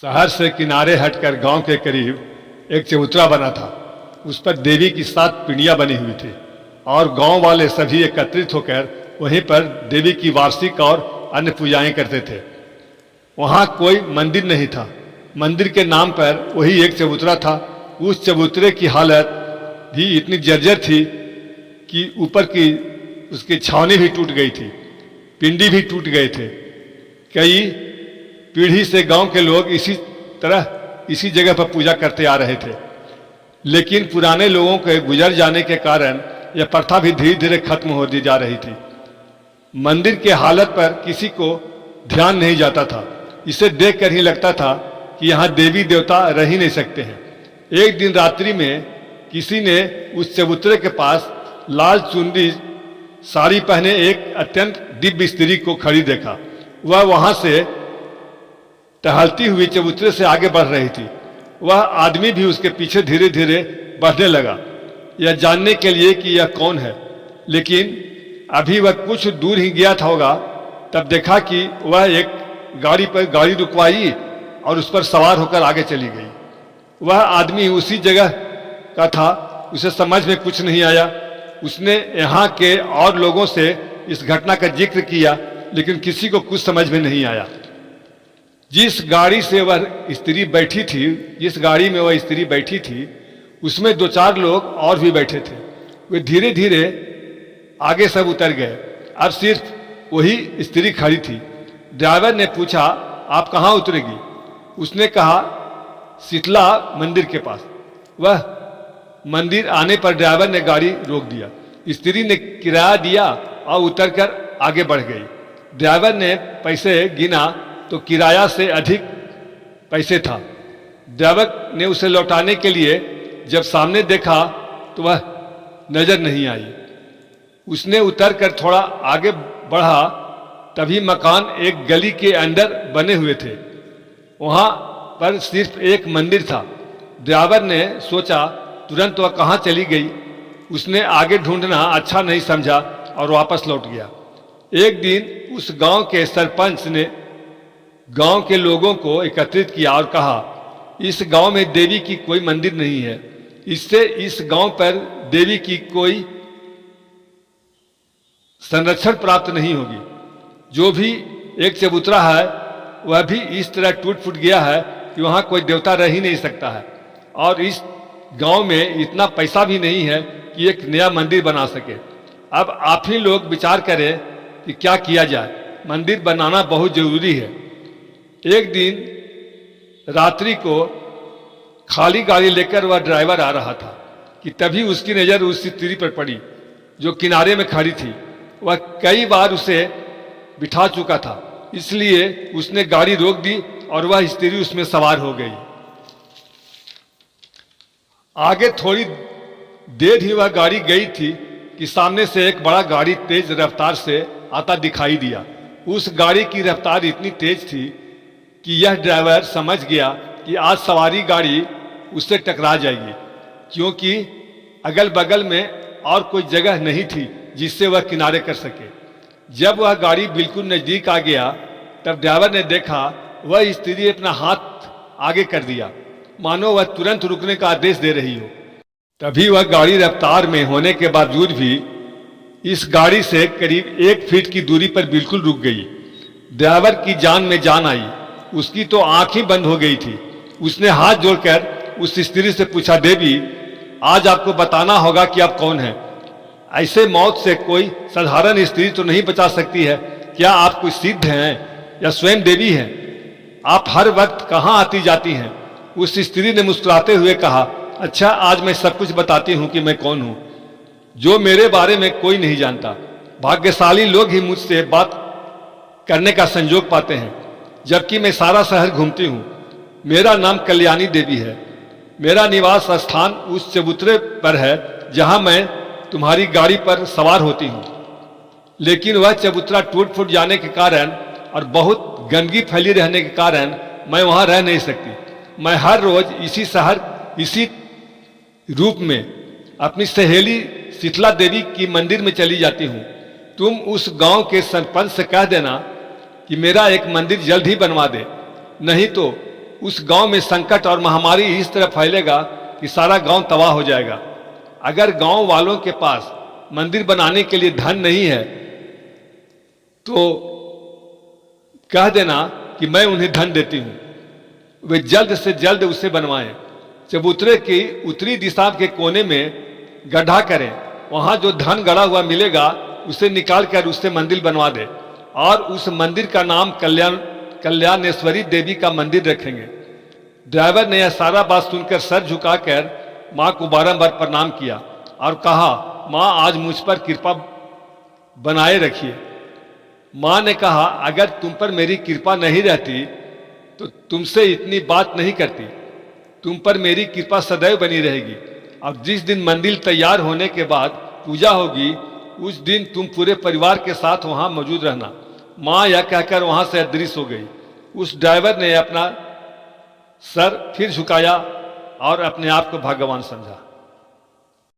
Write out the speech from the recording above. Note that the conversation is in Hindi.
शहर से किनारे हटकर गांव के करीब एक चबूतरा बना था। उस पर देवी की 7 पिंडियां बनी हुई थी और गांव वाले सभी एकत्रित होकर वहीं पर देवी की वार्षिक और अन्य पूजाएं करते थे। वहां कोई मंदिर नहीं था। मंदिर के नाम पर वही एक चबूतरा था। उस चबूतरे की हालत भी इतनी जर्जर थी कि ऊपर की उसकी छावनी भी टूट गई थी, पिंडी भी टूट गए थे। कई पीढ़ी से गांव के लोग इसी जगह पर पूजा करते आ रहे थे, लेकिन पुराने लोगों के गुजर जाने के कारण यह प्रथा भी धीरे धीरे खत्म होती जा रही थी। मंदिर के हालत पर किसी को ध्यान नहीं जाता था। इसे देखकर ही लगता था कि यहाँ देवी देवता रह ही नहीं सकते हैं। एक दिन रात्रि में किसी ने उस चबूतरे के पास लाल चुनरी साड़ी पहने एक अत्यंत दिव्य स्त्री को खड़ी देखा। वह वहां से टहलती हुई चबूतरे से आगे बढ़ रही थी। वह आदमी भी उसके पीछे धीरे धीरे बढ़ने लगा, यह जानने के लिए कि यह कौन है। लेकिन अभी वह कुछ दूर ही गया था होगा, तब देखा कि वह एक गाड़ी रुकवाई और उस पर सवार होकर आगे चली गई। वह आदमी उसी जगह का था। उसे समझ में कुछ नहीं आया। उसने यहाँ के और लोगों से इस घटना का जिक्र किया, लेकिन किसी को कुछ समझ में नहीं आया। जिस गाड़ी में वह स्त्री बैठी थी, उसमें 2-4 लोग और भी बैठे थे। वे धीरे धीरे आगे सब उतर गए। अब सिर्फ वही स्त्री खड़ी थी। ड्राइवर ने पूछा, आप कहाँ उतरेगी? उसने कहा, शीतला मंदिर के पास। वह मंदिर आने पर ड्राइवर ने गाड़ी रोक दिया। स्त्री ने किराया दिया और उतरकर आगे बढ़ गई। ड्राइवर ने पैसे गिना तो किराया से अधिक पैसे था। ड्राइवर ने उसे लौटाने के लिए जब सामने देखा तो वह नजर नहीं आई। उसने उतरकर थोड़ा आगे बढ़ा, तभी मकान एक गली के अंदर बने हुए थे। वहां पर सिर्फ एक मंदिर था। ड्राइवर ने सोचा, तुरंत वह कहाँ चली गई। उसने आगे ढूंढना अच्छा नहीं समझा और वापस लौट गया। एक दिन उस गांव के सरपंच ने गांव के लोगों को एकत्रित किया और कहा, इस गांव में देवी की कोई मंदिर नहीं है। इससे इस गांव पर देवी की कोई संरक्षण प्राप्त नहीं होगी। जो भी एक चबूतरा है वह भी इस तरह टूट फूट गया है कि वहां कोई देवता रह ही नहीं सकता है। और इस गांव में इतना पैसा भी नहीं है कि एक नया मंदिर बना सके। अब आप ही लोग विचार करें कि क्या किया जाए। मंदिर बनाना बहुत जरूरी है। एक दिन रात्रि को खाली गाड़ी लेकर वह ड्राइवर आ रहा था कि तभी उसकी नज़र उस स्त्री पर पड़ी जो किनारे में खड़ी थी। वह कई बार उसे बिठा चुका था, इसलिए उसने गाड़ी रोक दी और वह स्त्री उसमें सवार हो गई। आगे थोड़ी देर ही वह गाड़ी गई थी कि सामने से एक बड़ा गाड़ी तेज रफ्तार से आता दिखाई दिया। उस गाड़ी की रफ्तार इतनी तेज थी कि यह ड्राइवर समझ गया कि आज सवारी गाड़ी उससे टकरा जाएगी, क्योंकि अगल बगल में और कोई जगह नहीं थी जिससे वह किनारे कर सके। जब वह गाड़ी बिल्कुल नजदीक आ गया, तब ड्राइवर ने देखा वह स्त्री अपना हाथ आगे कर दिया, मानो वह तुरंत रुकने का आदेश दे रही हो। तभी वह गाड़ी रफ्तार में होने के बावजूद भी इस गाड़ी से करीब 1 फीट की दूरी पर बिल्कुल रुक गई। ड्राइवर की जान में जान आई। उसकी तो आंख ही बंद हो गई थी। उसने हाथ जोड़कर उस स्त्री से पूछा, देवी, आज आपको बताना होगा कि आप कौन हैं। ऐसे मौत से कोई साधारण स्त्री तो नहीं बचा सकती है। क्या आप कोई सिद्ध हैं या स्वयं देवी हैं? आप हर वक्त कहाँ आती जाती हैं? उस स्त्री ने मुस्कुराते हुए कहा, अच्छा, आज मैं सब कुछ बताती हूँ कि मैं कौन हूँ, जो मेरे बारे में कोई नहीं जानता। भाग्यशाली लोग ही मुझसे बात करने का संयोग पाते हैं, जबकि मैं सारा शहर घूमती हूँ। मेरा नाम कल्याणी देवी है। मेरा निवास स्थान उस चबूतरे पर है जहाँ मैं तुम्हारी गाड़ी पर सवार होती हूँ। लेकिन वह चबूतरा टूट फूट जाने के कारण और बहुत गंदगी फैली रहने के कारण मैं वहाँ रह नहीं सकती। मैं हर रोज इसी शहर इसी रूप में अपनी सहेली शीतला देवी की मंदिर में चली जाती हूँ। तुम उस गांव के सरपंच से कह देना कि मेरा एक मंदिर जल्द ही बनवा दे, नहीं तो उस गांव में संकट और महामारी इस तरह फैलेगा कि सारा गांव तबाह हो जाएगा। अगर गांव वालों के पास मंदिर बनाने के लिए धन नहीं है तो कह देना कि मैं उन्हें धन देती हूं, वे जल्द से जल्द उसे बनवाएं। चबूतरे की उत्तरी दिशा के कोने में गड्ढा करें, वहां जो धन गड़ा हुआ मिलेगा उसे निकाल कर उससे मंदिर बनवा दे और उस मंदिर का नाम कल्याणेश्वरी देवी का मंदिर रखेंगे। ड्राइवर ने यह सारा बात सुनकर सर झुकाकर मां को बारंबार प्रणाम किया और कहा, मां आज मुझ पर कृपा बनाए रखिए। मां ने कहा, अगर तुम पर मेरी कृपा नहीं रहती तो तुमसे इतनी बात नहीं करती। तुम पर मेरी कृपा सदैव बनी रहेगी और जिस दिन मंदिर तैयार होने के बाद पूजा होगी उस दिन तुम पूरे परिवार के साथ वहां मौजूद रहना। मां यह कहकर वहां से अदृश्य हो गई। उस ड्राइवर ने अपना सर फिर झुकाया और अपने आप को भाग्यवान समझा।